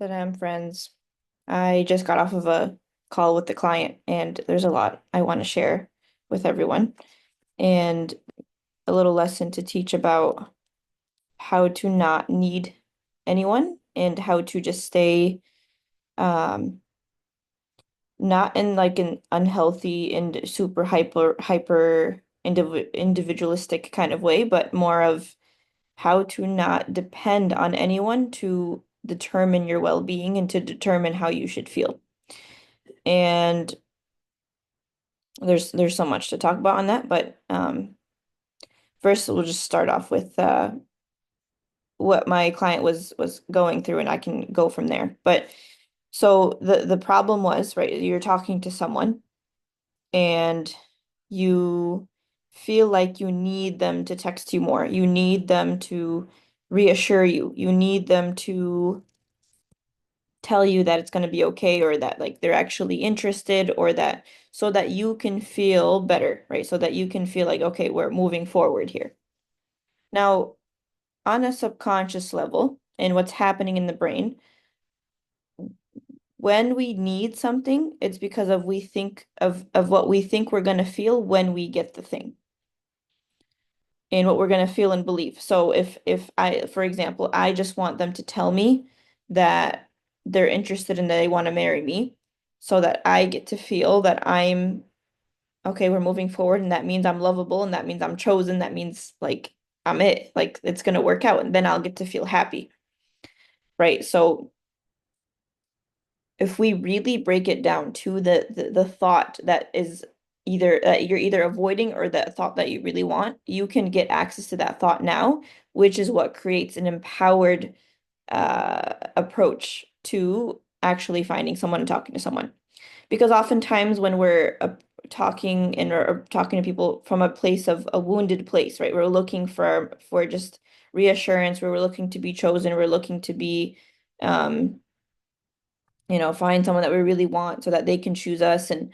Said I'm friends. I just got off of a call with the client, and there's a lot I want to share with everyone, and a little lesson to teach about how to not need anyone and how to just stay um not in like an unhealthy and super hyper individualistic kind of way, but more of how to not depend on anyone to determine your well-being and to determine how you should feel. And there's so much to talk about on that, but first we'll just start off with what my client was going through, and I can go from there. But so the problem was, right, you're talking to someone and you feel like you need them to text you more. You need them to reassure you. You need them to tell you that it's going to be okay, or that like they're actually interested, or that so that you can feel better, right? So that you can feel like, okay, we're moving forward here. Now, on a subconscious level, and what's happening in the brain, when we need something, it's because of we think of what we think we're going to feel when we get the thing, and what we're going to feel and believe. So if I, for example, I just want them to tell me that they're interested and they want to marry me, so that I get to feel that I'm okay, we're moving forward, and that means I'm lovable, and that means I'm chosen, that means like I'm it, like it's gonna work out, and then I'll get to feel happy, right? So if we really break it down to the thought that is either that you're either avoiding, or that thought that you really want, you can get access to that thought now, which is what creates an empowered approach to actually finding someone and talking to someone. Because oftentimes when we're talking and or talking to people from a place of a wounded place, right? We're looking for just reassurance, where we're looking to be chosen, we're looking to be um find someone that we really want so that they can choose us. And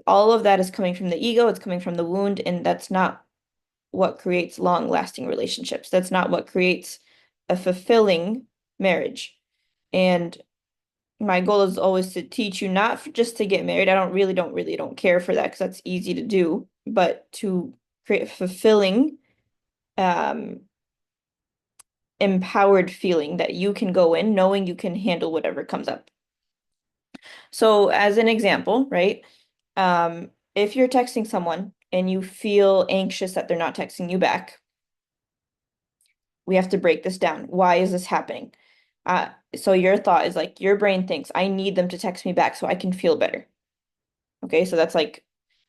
all of that is coming from the ego, it's coming from the wound, and that's not what creates long-lasting relationships. That's not what creates a fulfilling marriage. And my goal is always to teach you not just to get married. I don't care for that, because that's easy to do, but to create a fulfilling, um, empowered feeling that you can go in knowing you can handle whatever comes up. So as an example, right? If you're texting someone and you feel anxious that they're not texting you back, we have to break this down. Why is this happening? So your thought is like, your brain thinks, I need them to text me back so I can feel better. Okay, so that's like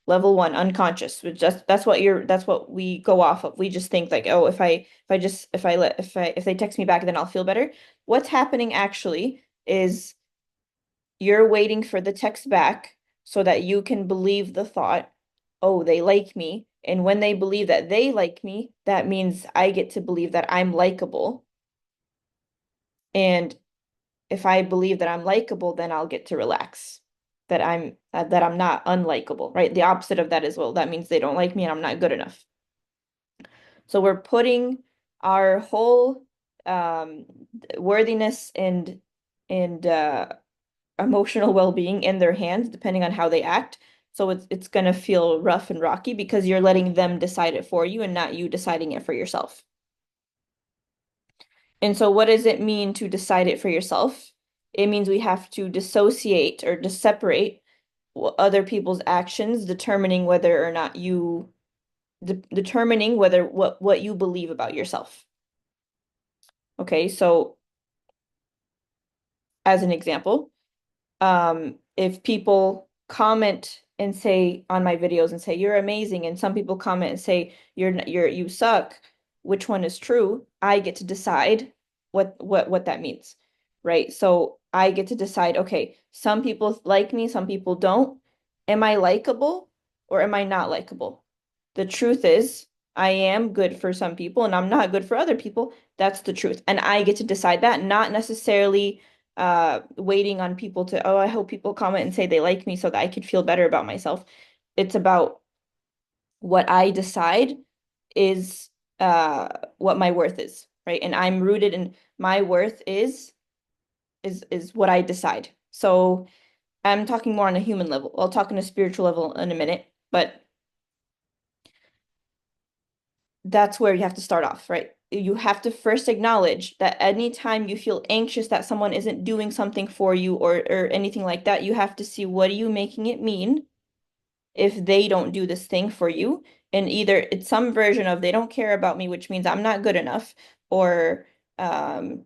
level one, unconscious. Which that's what we go off of. We just think like, oh, if they text me back, then I'll feel better. What's happening actually is you're waiting for the text back so that you can believe the thought, oh, they like me. And when they believe that they like me, that means I get to believe that I'm likable. And if I believe that I'm likable, then I'll get to relax. That I'm not unlikable, right? The opposite of that is, well, that means they don't like me and I'm not good enough. So we're putting our whole um worthiness and emotional well-being in their hands, depending on how they act. So it's gonna feel rough and rocky because you're letting them decide it for you and not you deciding it for yourself. And so what does it mean to decide it for yourself? It means we have to dissociate or to separate other people's actions, determining whether or not you determining whether what you believe about yourself. Okay, so as an example, if people comment and say on my videos and say you're amazing, and some people comment and say you suck, which one is true? I get to decide what that means, right? So I get to decide, okay, some people like me, some people don't. Am I likable or am I not likable? The truth is, I am good for some people and I'm not good for other people. That's the truth. And I get to decide that, not necessarily waiting on people to, oh, I hope people comment and say they like me so that I could feel better about myself. It's about what I decide is what my worth is, right? And I'm rooted in my worth is is what I decide. So I'm talking more on a human level. I'll talk on a spiritual level in a minute, but that's where you have to start off, right? You have to first acknowledge that anytime you feel anxious that someone isn't doing something for you or anything like that, you have to see what are you making it mean if they don't do this thing for you. And either it's some version of they don't care about me, which means I'm not good enough, or um,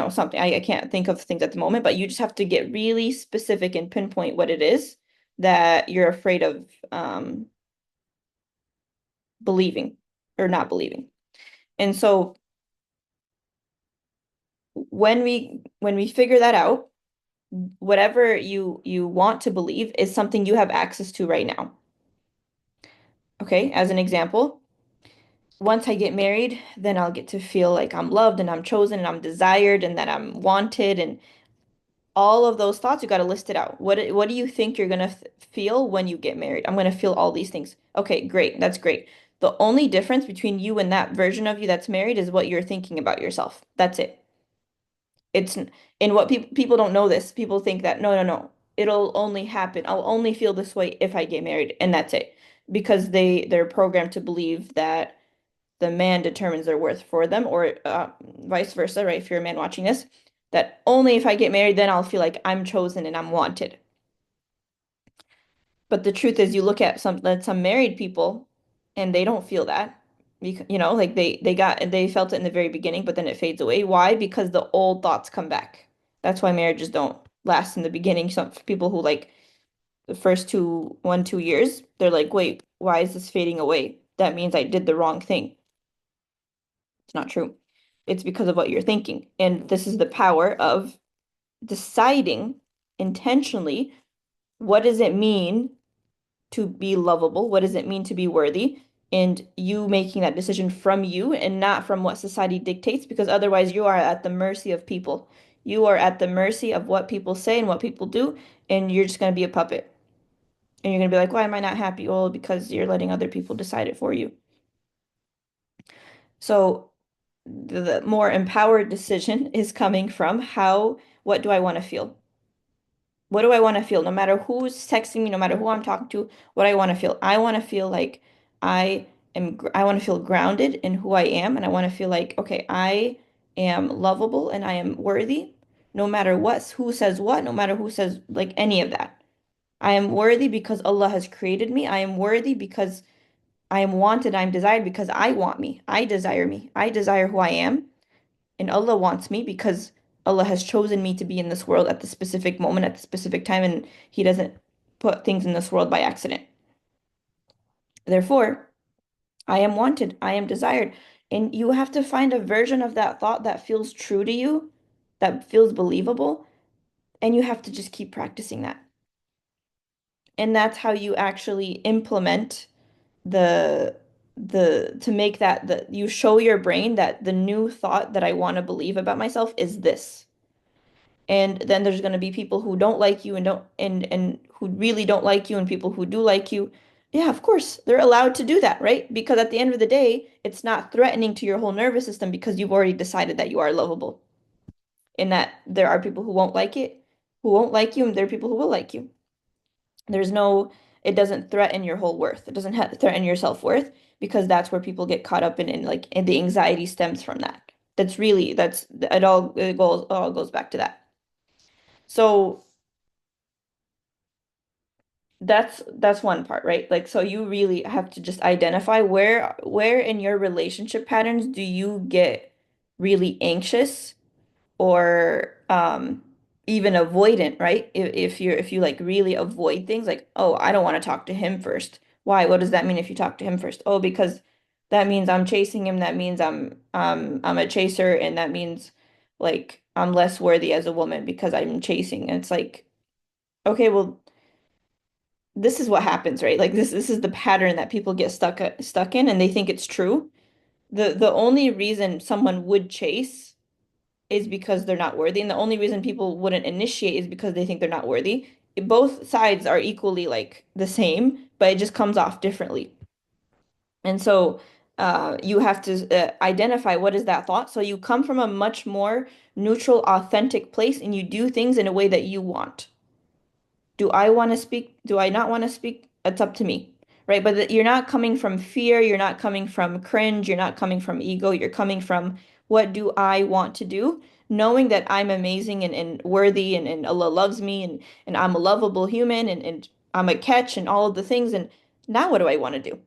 something. I can't think of things at the moment, but you just have to get really specific and pinpoint what it is that you're afraid of believing or not believing. And so when we figure that out, whatever you want to believe is something you have access to right now. Okay, as an example, once I get married, then I'll get to feel like I'm loved and I'm chosen and I'm desired and that I'm wanted and all of those thoughts, you got to list it out. What do you think you're gonna feel when you get married? I'm gonna feel all these things. Okay, great. That's great. The only difference between you and that version of you that's married is what you're thinking about yourself. That's it. It's and what people don't know this. People think that no, no, no. It'll only happen. I'll only feel this way if I get married, and that's it. Because they're programmed to believe that the man determines their worth for them, or vice versa, right? If you're a man watching this, that only if I get married, then I'll feel like I'm chosen and I'm wanted. But the truth is, you look at some married people, and they don't feel that. Like they felt it in the very beginning, but then it fades away. Why? Because the old thoughts come back. That's why marriages don't last in the beginning. Some people who like the first 2 years, they're like, wait, why is this fading away? That means I did the wrong thing. It's not true. It's because of what you're thinking. And this is the power of deciding intentionally what does it mean to be lovable? What does it mean to be worthy? And you making that decision from you and not from what society dictates, because otherwise you are at the mercy of people. You are at the mercy of what people say and what people do, and you're just going to be a puppet. And you're going to be like, why am I not happy? Well, because you're letting other people decide it for you. So the more empowered decision is coming from what do I want to feel? What do I want to feel? No matter who's texting me, no matter who I'm talking to, what I want to feel. I want to feel like I want to feel grounded in who I am, and I want to feel like, okay, I am lovable and I am worthy, no matter who says what, no matter who says like any of that. I am worthy because Allah has created me. I am worthy because I am wanted, I am desired because I want me. I desire me. I desire who I am. And Allah wants me because Allah has chosen me to be in this world at the specific moment, at the specific time, and He doesn't put things in this world by accident. Therefore, I am wanted, I am desired. And you have to find a version of that thought that feels true to you, that feels believable, and you have to just keep practicing that. And that's how you actually implement the to make that you show your brain that the new thought that I want to believe about myself is this. And then there's going to be people who don't like you and don't and who really don't like you and people who do like you. Yeah, of course, they're allowed to do that, right? Because at the end of the day, it's not threatening to your whole nervous system because you've already decided that you are lovable and that there are people who won't like you, and there are people who will like you. There's no, it doesn't threaten your whole worth. It doesn't threaten your self-worth because that's where people get caught up in like, and the anxiety stems from that. That's it all goes back to that. So that's one part, right? Like, so you really have to just identify where in your relationship patterns do you get really anxious or even avoidant, right? If you like really avoid things like, oh, I don't want to talk to him first. Why? What does that mean if you talk to him first? Oh, because that means I'm chasing him. That means I'm a chaser, and that means like I'm less worthy as a woman because I'm chasing. And it's like, okay, well, this is what happens, right? Like this is the pattern that people get stuck in, and they think it's true. The only reason someone would chase is because they're not worthy. And the only reason people wouldn't initiate is because they think they're not worthy. Both sides are equally like the same, but it just comes off differently. And so You have to identify what is that thought. So you come from a much more neutral, authentic place and you do things in a way that you want. Do I want to speak? Do I not want to speak? It's up to me, right? But you're not coming from fear. You're not coming from cringe. You're not coming from ego. You're coming from what do I want to do? Knowing that I'm amazing and worthy and Allah loves me and I'm a lovable human and I'm a catch and all of the things. And now what do I want to do?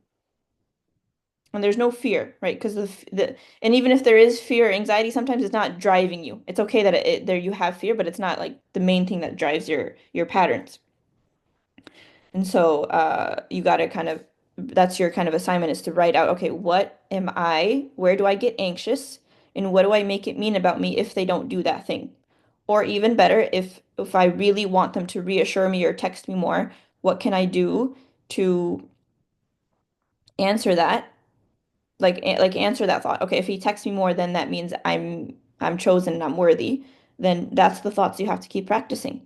And there's no fear, right? Because and even if there is fear or anxiety, sometimes it's not driving you. It's okay that there you have fear, but it's not like the main thing that drives your patterns. And so you got to kind of that's your kind of assignment is to write out, okay, what am I? Where do I get anxious? And what do I make it mean about me if they don't do that thing? Or even better, if I really want them to reassure me or text me more, what can I do to answer that? Like answer that thought. Okay, if he texts me more, then that means I'm chosen and I'm worthy. Then that's the thoughts you have to keep practicing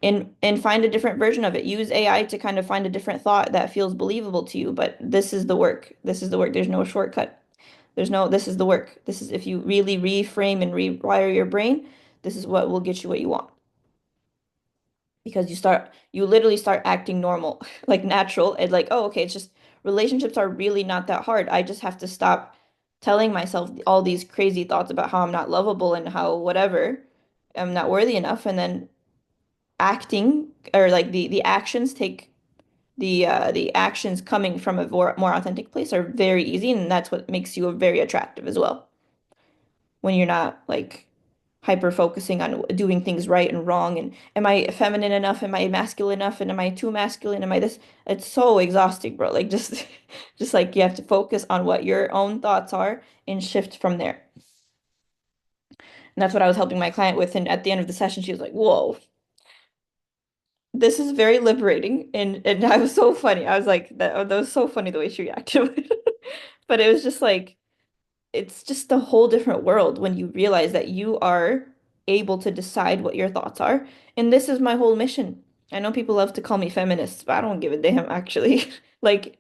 and find a different version of it. Use AI to kind of find a different thought that feels believable to you, but this is the work. This is the work. There's no shortcut. This is the work. This is if you really reframe and rewire your brain, this is what will get you what you want. Because you literally start acting normal, like natural, and like, oh, okay, it's just relationships are really not that hard. I just have to stop telling myself all these crazy thoughts about how I'm not lovable and how whatever, I'm not worthy enough, and then acting or like the actions take the actions coming from a more authentic place are very easy, and that's what makes you very attractive as well. When you're not like hyper focusing on doing things right and wrong and am I feminine enough? Am I masculine enough? And am I too masculine? Am I this? It's so exhausting, bro. Like just just like you have to focus on what your own thoughts are and shift from there. And that's what I was helping my client with. And at the end of the session, she was like, "Whoa, this is very liberating." And I was so funny. I was like, that was so funny the way she reacted. But it was just like it's just a whole different world when you realize that you are able to decide what your thoughts are. And this is my whole mission. I know people love to call me feminist, but I don't give a damn actually. Like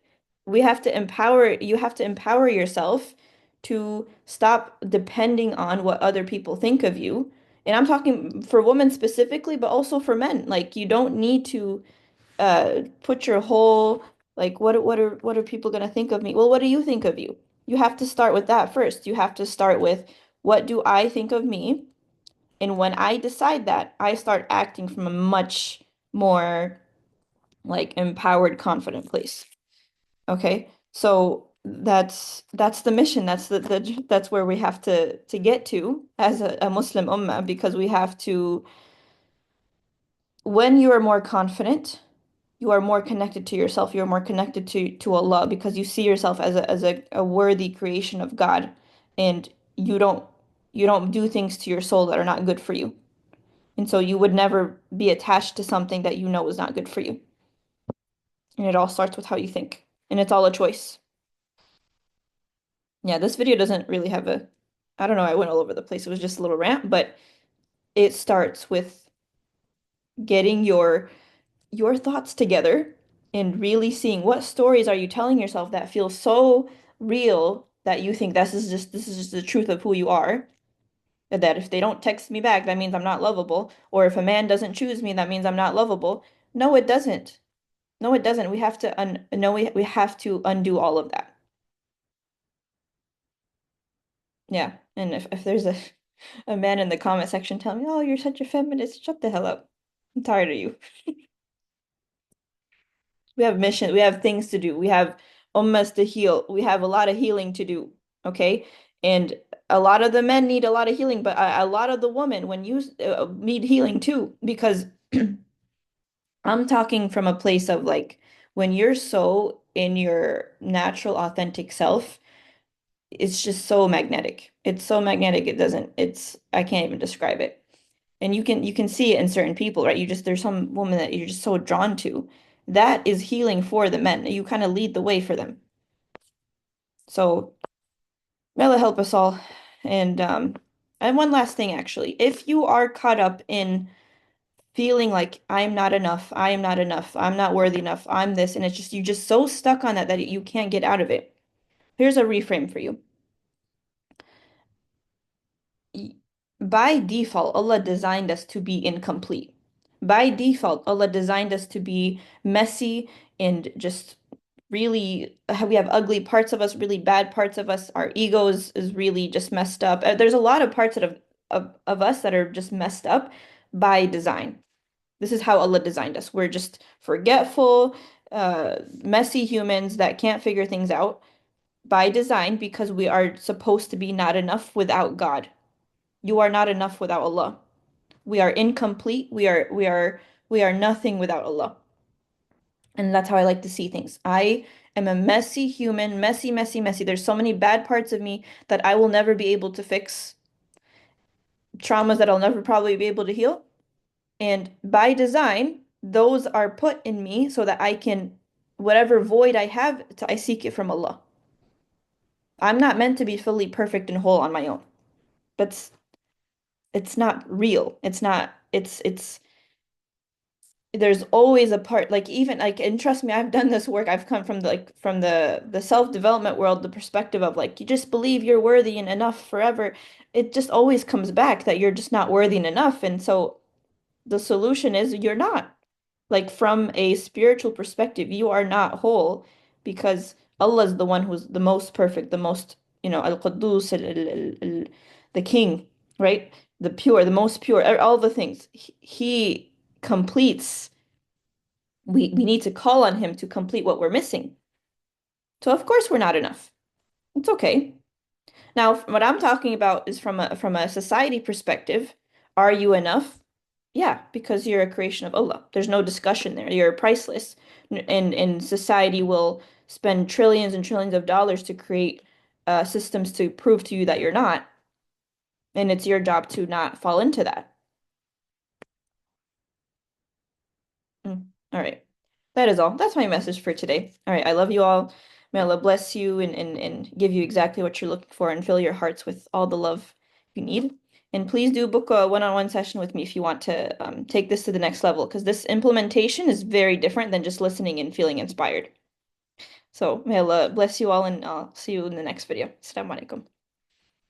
you have to empower yourself to stop depending on what other people think of you. And I'm talking for women specifically, but also for men. Like you don't need to put your whole like what are people going to think of me? Well, what do you think of you? You have to start with that first. You have to start with what do I think of me? And when I decide that, I start acting from a much more like empowered, confident place. Okay? So that's the mission. That's where we have to get to as a Muslim ummah because we have to when you are more confident you are more connected to yourself. You're more connected to Allah because you see yourself as a worthy creation of God, and you don't do things to your soul that are not good for you. And so you would never be attached to something that you know is not good for you. And it all starts with how you think, and it's all a choice. Yeah, this video doesn't really have a, I don't know, I went all over the place. It was just a little rant, but it starts with getting your thoughts together and really seeing what stories are you telling yourself that feel so real that you think this is just the truth of who you are. That if they don't text me back, that means I'm not lovable. Or if a man doesn't choose me, that means I'm not lovable. No, it doesn't. No, it doesn't. We have to un no, we have to undo all of that. Yeah. And if there's a man in the comment section telling me, oh, you're such a feminist, shut the hell up. I'm tired of you. We have mission, we have things to do. We have ummas to heal. We have a lot of healing to do. Okay. And a lot of the men need a lot of healing, but a lot of the women, when you need healing too, because I'm talking from a place of like when you're so in your natural, authentic self, it's just so magnetic. It's so magnetic. I can't even describe it. And you can see it in certain people, right? There's some woman that you're just so drawn to. That is healing for the men. You kind of lead the way for them. So may Allah help us all. And one last thing actually. If you are caught up in feeling like I'm not enough, I am not enough, I'm not worthy enough, I'm this, and it's just you're just so stuck on that you can't get out of it. Here's a reframe for you. Y- By default, Allah designed us to be incomplete. By default, Allah designed us to be messy and just really, we have ugly parts of us, really bad parts of us. Our egos is really just messed up. There's a lot of parts of us that are just messed up by design. This is how Allah designed us. We're just forgetful, messy humans that can't figure things out by design because we are supposed to be not enough without God. You are not enough without Allah. We are incomplete. We are nothing without Allah. And that's how I like to see things. I am a messy human, messy, messy, messy. There's so many bad parts of me that I will never be able to fix, traumas that I'll never probably be able to heal. And by design, those are put in me so that I can, whatever void I have, I seek it from Allah. I'm not meant to be fully perfect and whole on my own. But it's not real. It's not, it's there's always a part like even like and trust me, I've done this work. I've come from the self-development world, the perspective of like you just believe you're worthy and enough forever. It just always comes back that you're just not worthy and enough. And so the solution is you're not. Like from a spiritual perspective, you are not whole because Allah is the one who's the most perfect, the most, Al-Quddus, the king, right? The pure, the most pure, all the things. He completes. We need to call on him to complete what we're missing. So of course we're not enough. It's okay. Now, what I'm talking about is from a society perspective. Are you enough? Yeah, because you're a creation of Allah. There's no discussion there. You're priceless. And society will spend trillions and trillions of dollars to create systems to prove to you that you're not. And it's your job to not fall into that. All right. That is all. That's my message for today. All right. I love you all. May Allah bless you and give you exactly what you're looking for and fill your hearts with all the love you need. And please do book a one-on-one session with me if you want to take this to the next level, because this implementation is very different than just listening and feeling inspired. So may Allah bless you all, and I'll see you in the next video. Assalamu alaikum.